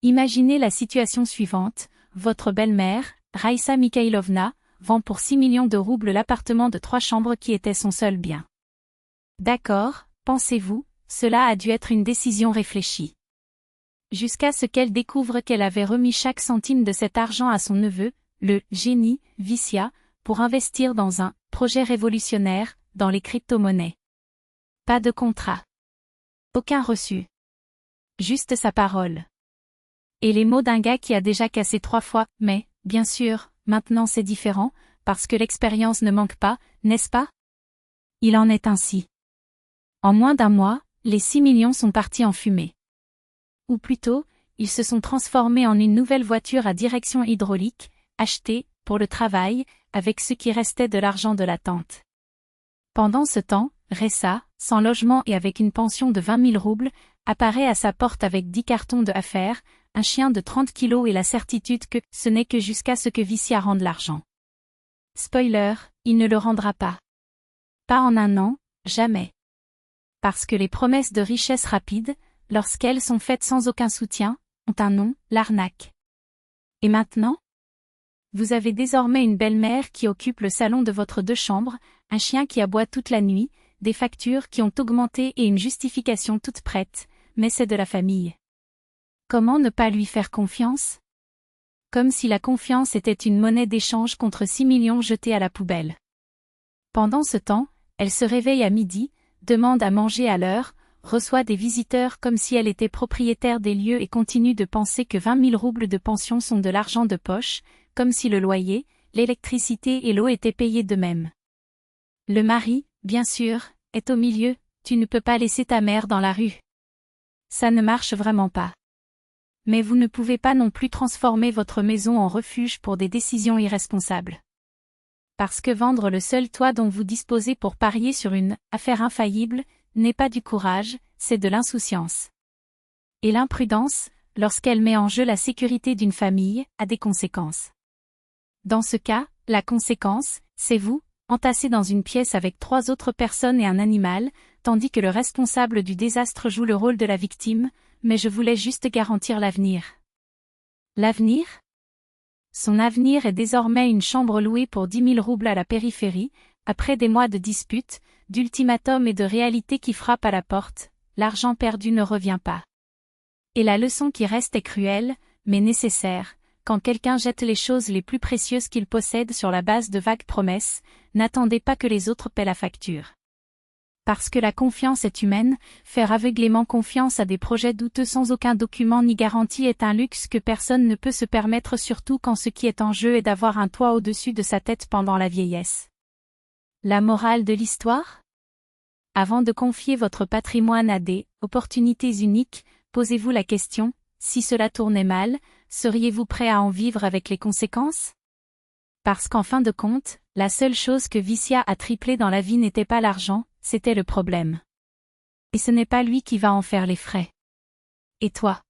Imaginez la situation suivante, votre belle-mère, Raïssa Mikhailovna, vend pour 6 millions de roubles l'appartement de 3 chambres qui était son seul bien. D'accord, pensez-vous, cela a dû être une décision réfléchie. Jusqu'à ce qu'elle découvre qu'elle avait remis chaque centime de cet argent à son neveu, le génie, Vissia, pour investir dans un projet révolutionnaire, dans les crypto-monnaies. Pas de contrat. Aucun reçu. Juste sa parole. Et les mots d'un gars qui a déjà cassé 3 fois, mais, bien sûr, maintenant c'est différent, parce que l'expérience ne manque pas, n'est-ce pas? Il en est ainsi. En moins d'un mois, les 6 millions sont partis en fumée. Ou plutôt, ils se sont transformés en une nouvelle voiture à direction hydraulique, achetée, pour le travail, avec ce qui restait de l'argent de la tante. Pendant ce temps, Ressa, sans logement et avec une pension de 20 000 roubles, apparaît à sa porte avec 10 cartons de affaires, un chien de 30 kilos et la certitude que ce n'est que jusqu'à ce que Vissia rende l'argent. Spoiler, il ne le rendra pas. Pas en un an, jamais. Parce que les promesses de richesse rapide, lorsqu'elles sont faites sans aucun soutien, ont un nom, l'arnaque. Et maintenant? Vous avez désormais une belle-mère qui occupe le salon de votre 2 chambres, un chien qui aboie toute la nuit, des factures qui ont augmenté et une justification toute prête, mais c'est de la famille. Comment ne pas lui faire confiance? Comme si la confiance était une monnaie d'échange contre 6 millions jetés à la poubelle. Pendant ce temps, elle se réveille à midi, demande à manger à l'heure, reçoit des visiteurs comme si elle était propriétaire des lieux et continue de penser que 20 000 roubles de pension sont de l'argent de poche, comme si le loyer, l'électricité et l'eau étaient payés d'eux-mêmes. Le mari, bien sûr, est au milieu, tu ne peux pas laisser ta mère dans la rue. Ça ne marche vraiment pas. Mais vous ne pouvez pas non plus transformer votre maison en refuge pour des décisions irresponsables. Parce que vendre le seul toit dont vous disposez pour parier sur une affaire infaillible n'est pas du courage, c'est de l'insouciance. Et l'imprudence, lorsqu'elle met en jeu la sécurité d'une famille, a des conséquences. Dans ce cas, la conséquence, c'est vous, entassé dans une pièce avec 3 autres personnes et un animal, tandis que le responsable du désastre joue le rôle de la victime, mais je voulais juste garantir l'avenir. L'avenir? Son avenir est désormais une chambre louée pour 10 000 roubles à la périphérie, après des mois de disputes, d'ultimatums et de réalités qui frappent à la porte, l'argent perdu ne revient pas. Et la leçon qui reste est cruelle, mais nécessaire. Quand quelqu'un jette les choses les plus précieuses qu'il possède sur la base de vagues promesses, n'attendez pas que les autres paient la facture. Parce que la confiance est humaine, faire aveuglément confiance à des projets douteux sans aucun document ni garantie est un luxe que personne ne peut se permettre, surtout quand ce qui est en jeu est d'avoir un toit au-dessus de sa tête pendant la vieillesse. La morale de l'histoire? Avant de confier votre patrimoine à des opportunités uniques, posez-vous la question, si cela tournait mal, seriez-vous prêt à en vivre avec les conséquences? Parce qu'en fin de compte, la seule chose que Vissia a triplé dans la vie n'était pas l'argent, c'était le problème. Et ce n'est pas lui qui va en faire les frais. Et toi?